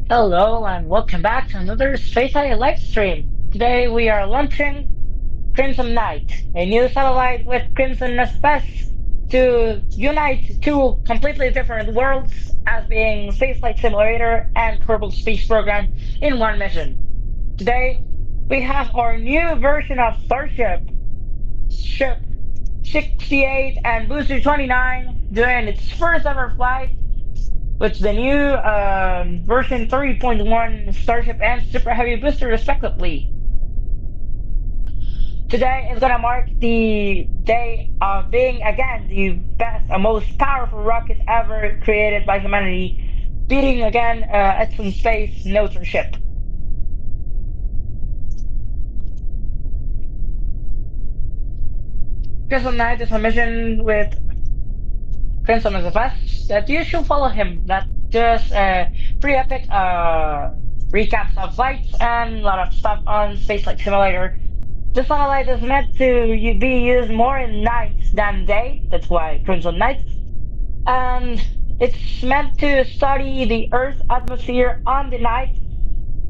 Hello and welcome back to another Space Eye live stream. Today we are launching Crimson Knight, a new satellite with Crimson Space to unite two completely different worlds as being Spaceflight Simulator and Kerbal Space Program in one mission. Today we have our new version of Starship, Ship 68 and Booster 29 doing its first ever flight with the new version 3.1 Starship and Super Heavy booster, respectively. Today is gonna mark the day of being again the best and most powerful rocket ever created by humanity, beating again Edson Space Neutron ship. Crimson Knight is a mission with Crimson as a best that you should follow him. That just pretty epic recaps of flights and a lot of stuff on Space Flight Simulator. The satellite is meant to be used more in night than day. That's why Crimson Night. And it's meant to study the Earth's atmosphere on the night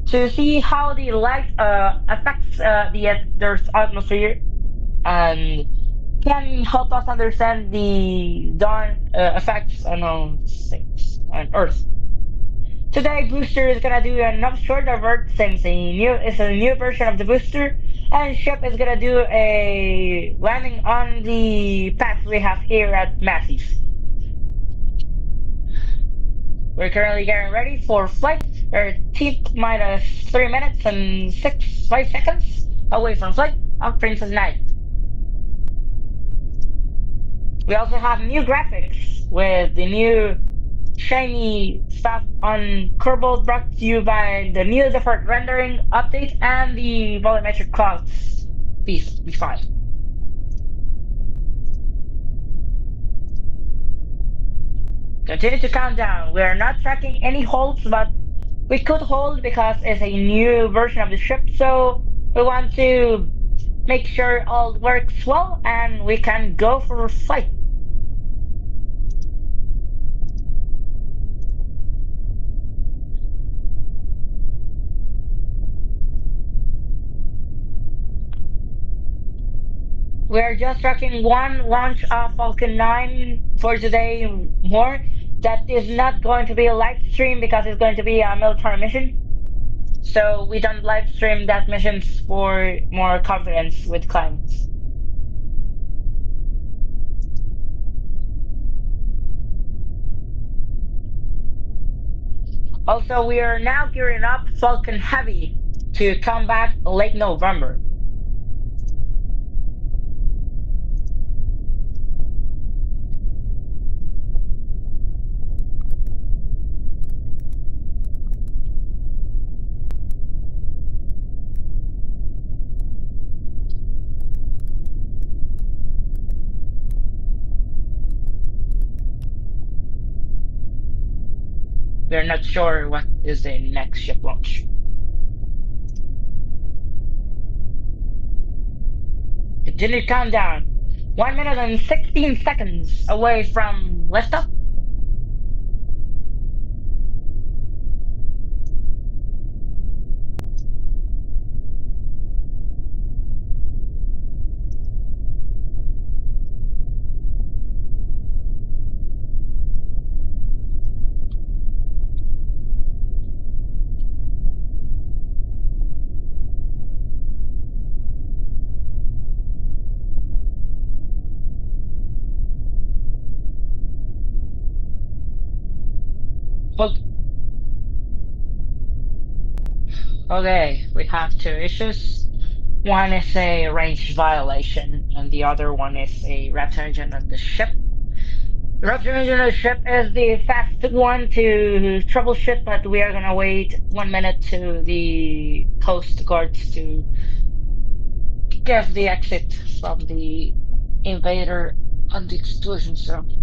to see how the light affects the Earth's atmosphere and can help us understand the dawn effects on things on Earth. Today, Booster is gonna do an offshore divert since it's a new version of the booster, and Ship is gonna do a landing on the path we have here at Massey's. We're currently getting ready for flight. We're T minus 3 minutes and 5 seconds away from flight of Princess Knight. We also have new graphics with the new shiny stuff on Kerbal brought to you by the new default rendering update and the volumetric clouds V5. Continue to count down. We are not tracking any holds, but we could hold because it's a new version of the ship, so we want to make sure all works well and we can go for flight. We're just tracking one launch of Falcon 9 for today more. That is not going to be a live stream because it's going to be a military mission. So we don't live stream that missions for more confidence with clients. Also, we are now gearing up Falcon Heavy to come back late November. We're not sure what is the next ship launch. Continue countdown. 1 minute and 16 seconds away from liftoff. Well, okay, we have two issues. One is a range violation, and the other one is a raptor engine on the ship. The raptor engine on the ship is the fastest one to troubleshoot, but we are gonna wait 1 minute to the coast guards to give the exit from the invader on the exclusion zone.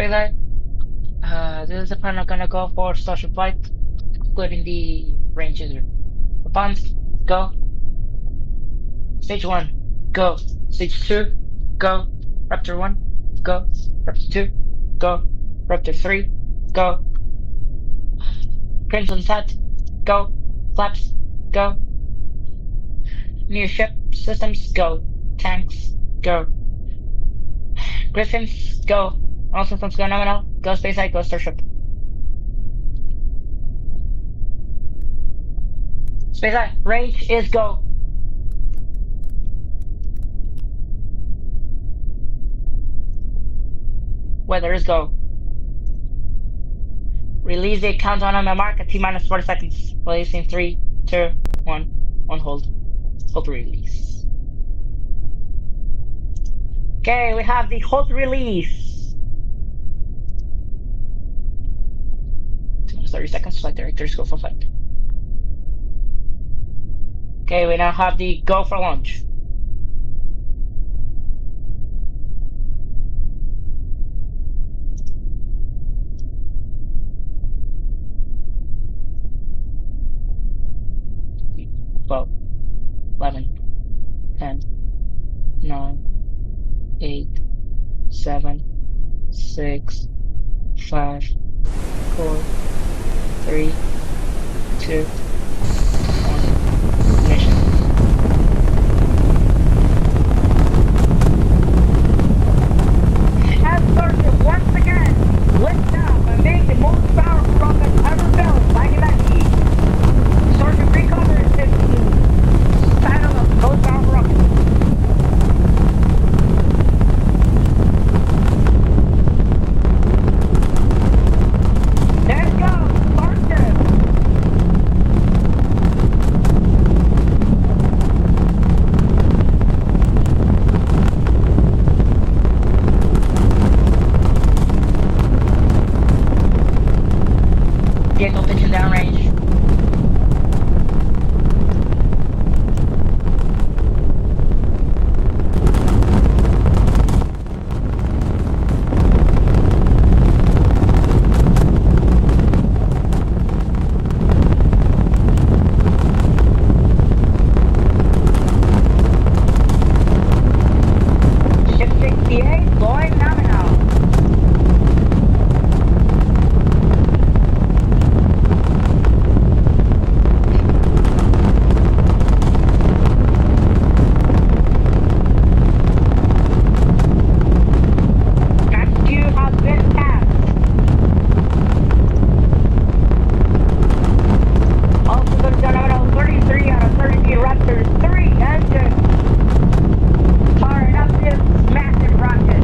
Relay. This is the plan I'm gonna go for Starship flight, including the ranges. Response, go. Stage 1, go. Stage 2, go. Raptor 1, go. Raptor 2, go. Raptor 3, go. Crimson set, go. Flaps, go. New ship systems, go. Tanks, go. Griffins, go. All systems go nominal. Go SpaceX, go Starship. SpaceX, range is go. Weather is go. Release the countdown on my mark at T minus 40 seconds. Release in 3, 2, 1. On hold. Hold release. Okay, we have the hold release. 2 minutes 30 seconds. Flight directors go for flight. Okay, we now have the go for launch. Twelve, 11, 10, 9, 8, 7, 6, 5, 4, 3, 2, 1. Ignition. As Starship once again lifts off and makes the most powerful rocket ever built by humanity. Starship recovers its title of most powerful rocket. Let's go, Starship! Vehicle pitching downrange. Ship 68, going nominal. Rescue has been passed. Also goes down nominal 33 out of 30 Raptors, 3 engines. Firing up this massive rocket.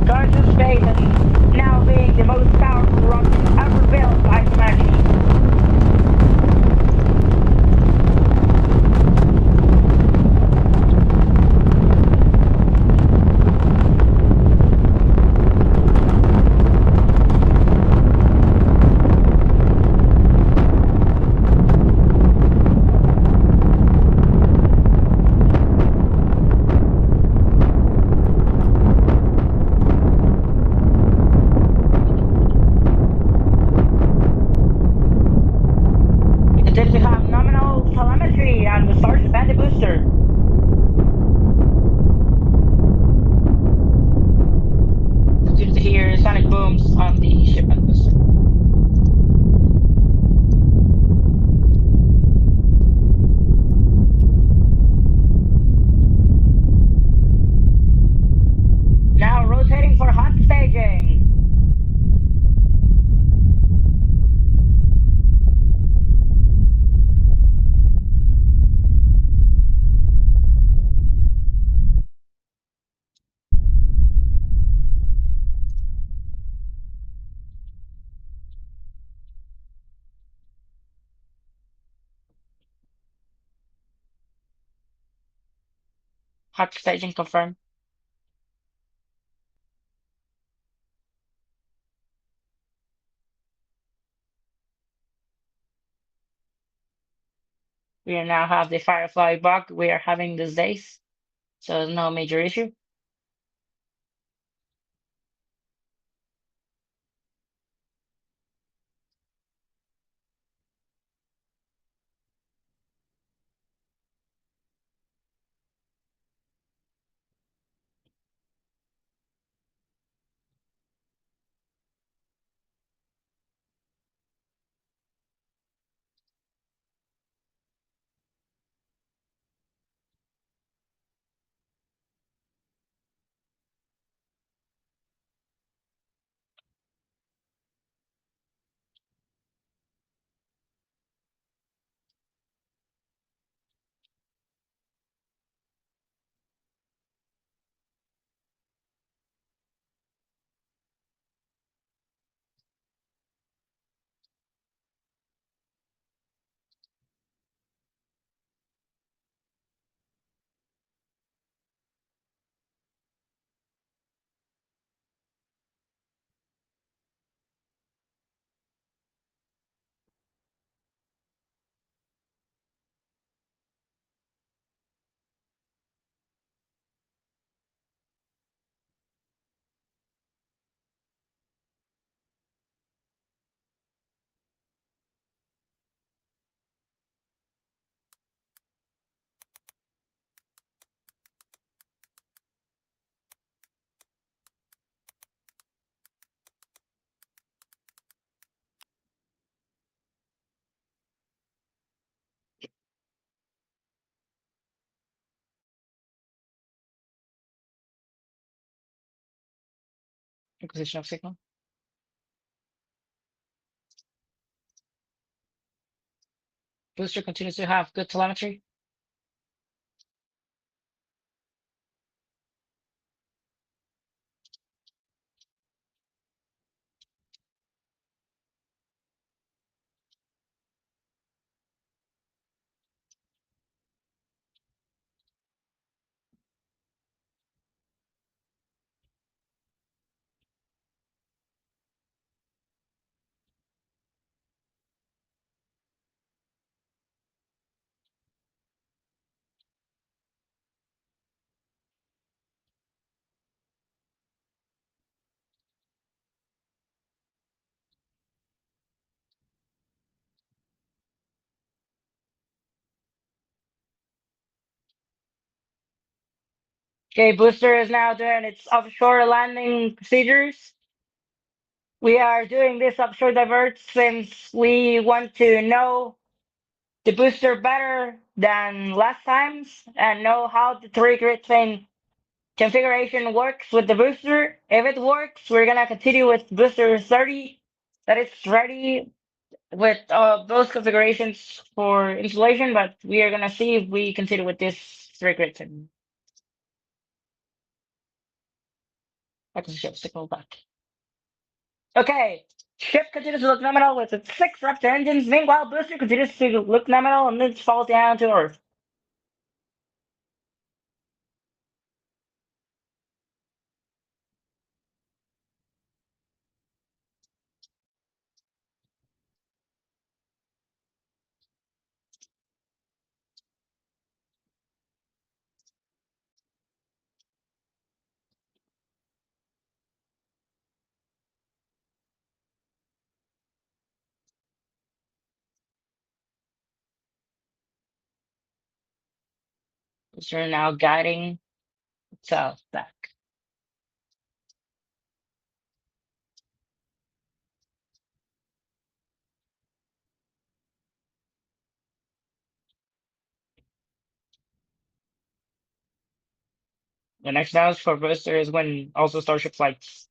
Going to space and now being the most powerful rocket ever built by humanity. We continue to have nominal telemetry on the Starship and the booster. Continue to hear sonic booms on the ship and booster. Now rotating for hot staging. Hot staging confirmed. We now have the Firefly bug we are having these days, so no major issue. Acquisition of signal. Booster continues to have good telemetry. Okay, booster is now doing its offshore landing procedures. We are doing this offshore divert since we want to know the booster better than last times and know how the three grid thing configuration works with the booster. If it works, we're gonna continue with booster 30. That is ready with those configurations for installation, but we are gonna see if we continue with this three grid thing. Acquisition signal back. Okay. Ship continues to look nominal with its 6 Raptor engines. Meanwhile, booster continues to look nominal and then falls down to Earth. Booster now guiding itself back. The next challenge for booster is when also Starship flights.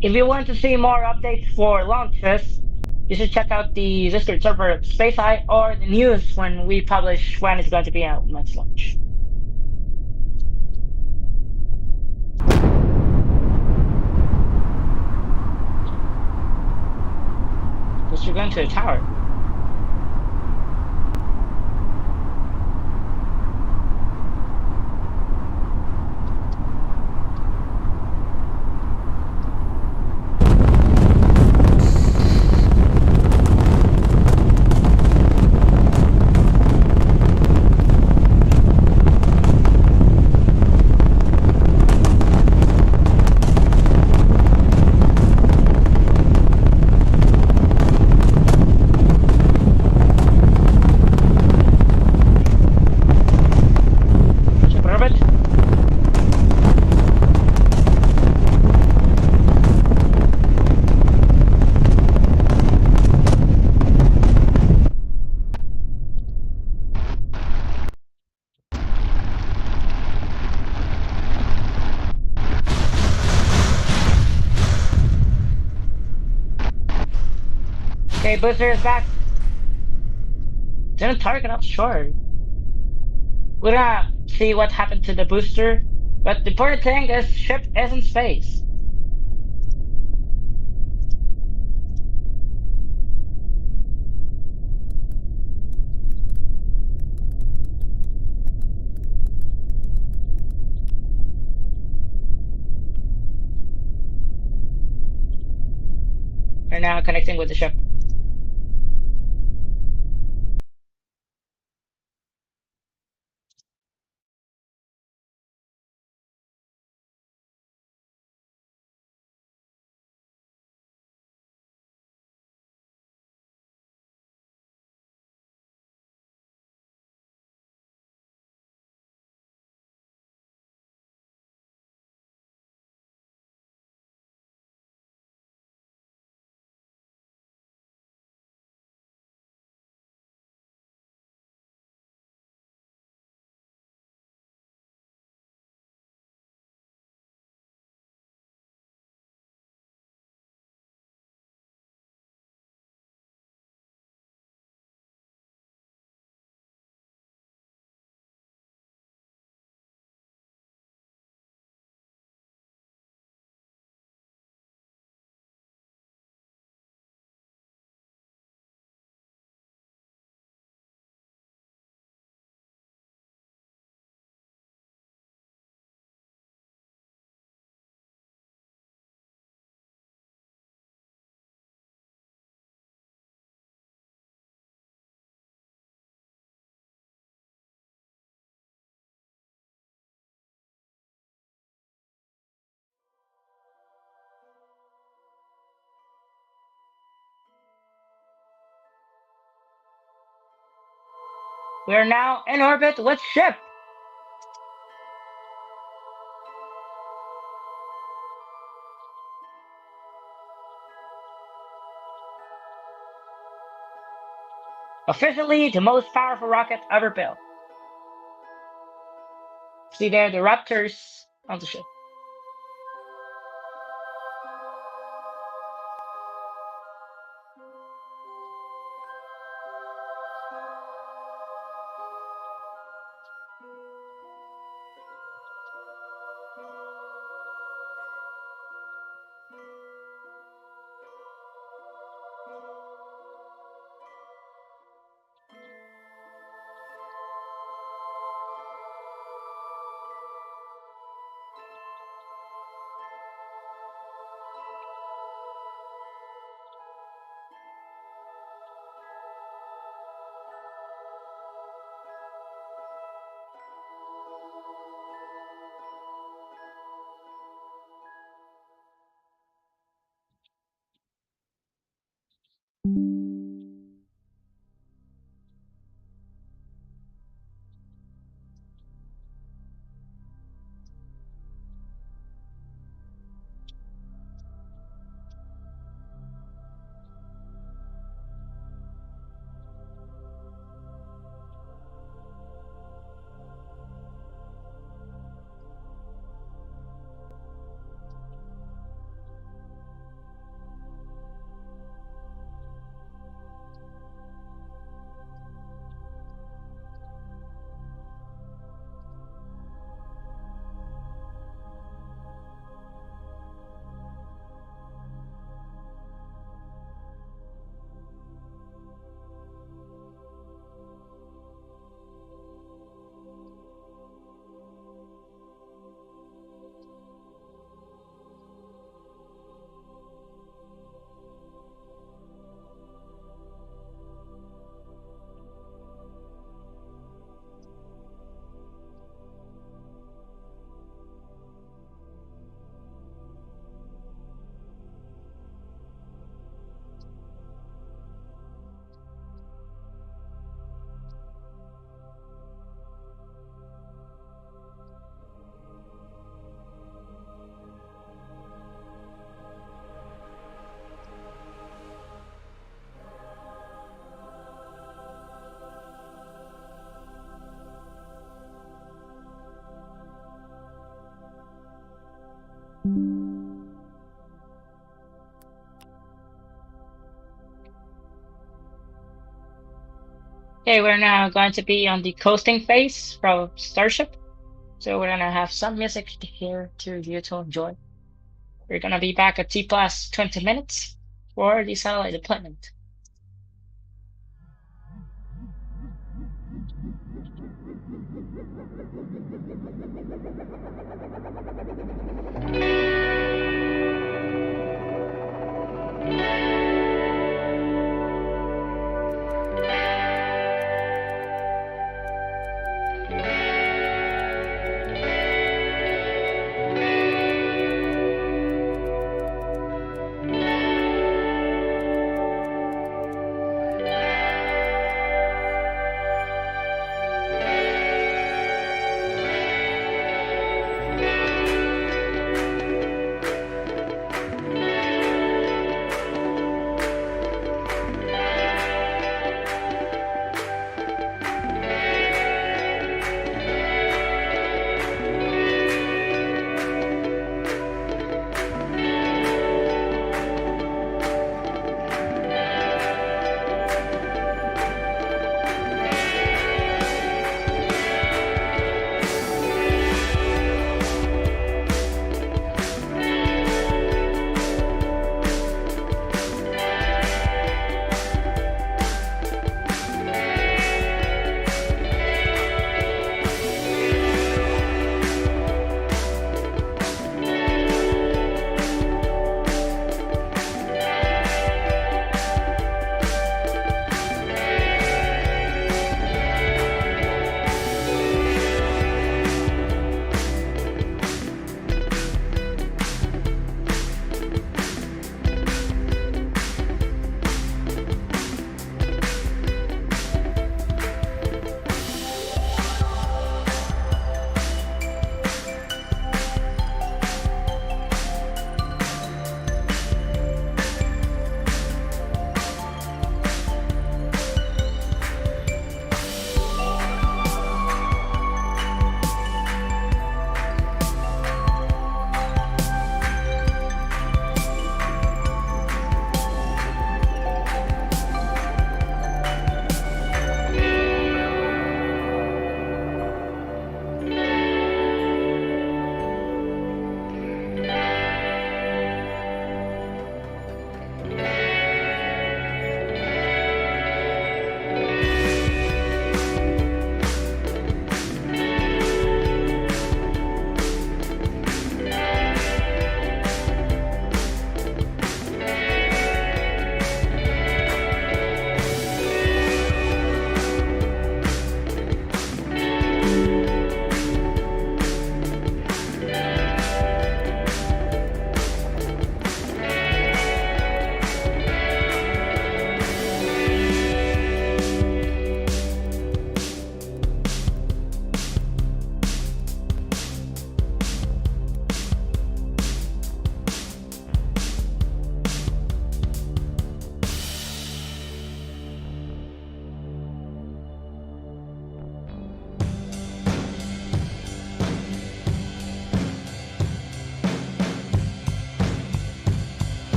If you want to see more updates for launches, you should check out the Discord server at SpaceEye or the news when we publish when it's going to be our next launch. Because you're going to the tower. Super orbit. Okay, booster is back. Didn't target offshore. We're gonna see what happened to the booster. But the important thing is ship is in space. We're now connecting with the ship. We're now in orbit with ship. Officially the most powerful rocket ever built. See there, the Raptors on the ship. Okay, we're now going to be on the coasting phase from Starship. So we're gonna have some music here to you to enjoy. We're gonna be back at T plus 20 minutes for the satellite deployment.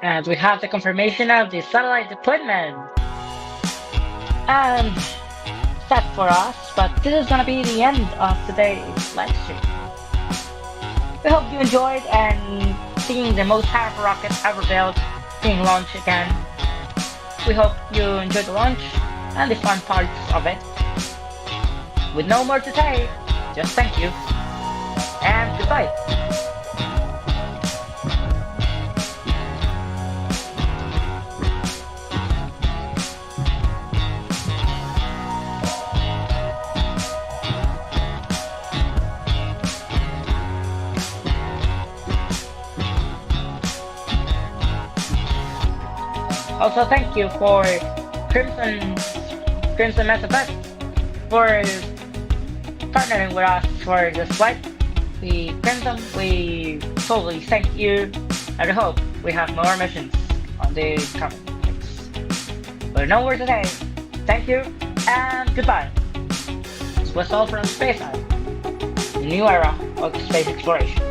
And we have the confirmation of the satellite deployment. And sad for us, but this is gonna be the end of today's live stream. We hope you enjoyed and seeing the most powerful rocket ever built being launched again. We hope you enjoyed the launch and the fun parts of it. With no more to say, just thank you and goodbye. Also, thank you for Crimson Crimson Mass Effect for partnering with us for this flight. We Crimson, we totally thank you, and I hope we have more missions on the coming weeks. But no more today. Thank you and goodbye. This was all from Space Island, the new era of space exploration.